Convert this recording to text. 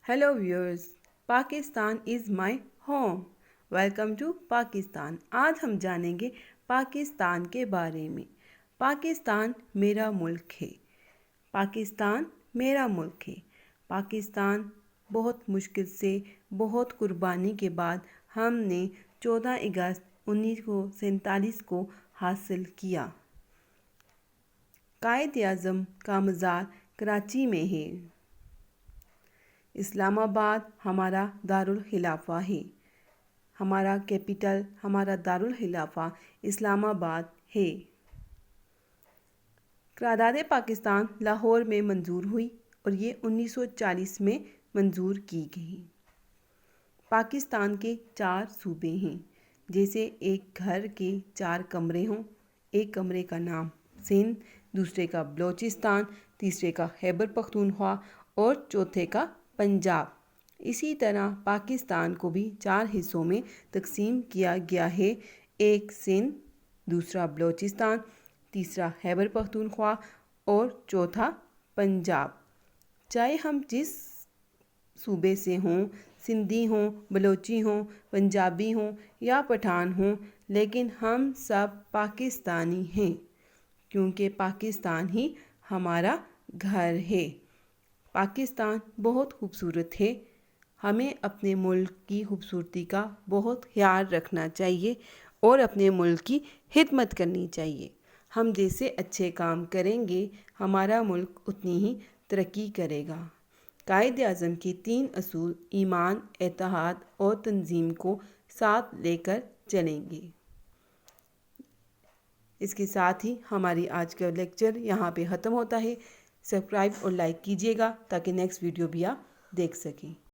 Hello viewers, Pakistan is my home. Welcome to Pakistan. आज हम जानेंगे पाकिस्तान के बारे में। पाकिस्तान मेरा मुल्क है। पाकिस्तान मेरा मुल्क है। पाकिस्तान बहुत मुश्किल से, बहुत कुर्बानी के बाद हमने 14 अगस्त 1947 को हासिल किया। कायद-ए-आज़म का मज़ार कराची में है। इस्लामाबाद हमारा दारुल खिलाफा है। हमारा कैपिटल, हमारा दारुल खिलाफा इस्लामाबाद है। करारदाद पाकिस्तान लाहौर में मंजूर हुई और ये 1940 में मंजूर की गई। पाकिस्तान के 4 सूबे हैं। जैसे एक घर के 4 कमरे हों। एक कमरे का नाम सिंध, दूसरे का बलोचिस्तान, तीसरे का खैबर पख्तूनख्वा और चौथे का पंजाब। इसी तरह पाकिस्तान को भी 4 हिस्सों में तकसीम किया गया है। एक सिंध, दूसरा बलोचिस्तान, तीसरा खैबर पख्तूनख्वा और चौथा पंजाब। चाहे हम जिस सूबे से हों, सिंधी हों, बलोची हों, पंजाबी हों या पठान हों, लेकिन हम सब पाकिस्तानी हैं, क्योंकि पाकिस्तान ही हमारा घर है। पाकिस्तान बहुत खूबसूरत है। हमें अपने मुल्क की खूबसूरती का बहुत ख्याल रखना चाहिए और अपने मुल्क की खिदमत करनी चाहिए। हम जैसे अच्छे काम करेंगे, हमारा मुल्क उतनी ही तरक्की करेगा। कायद-ए-आज़म के 3 असूल ईमान, इत्तेहाद और तंजीम को साथ लेकर चलेंगे। इसके साथ ही हमारी आज का लेक्चर यहाँ पे ख़त्म होता है। सब्सक्राइब और लाइक कीजिएगा ताकि नेक्स्ट वीडियो भी आप देख सकें।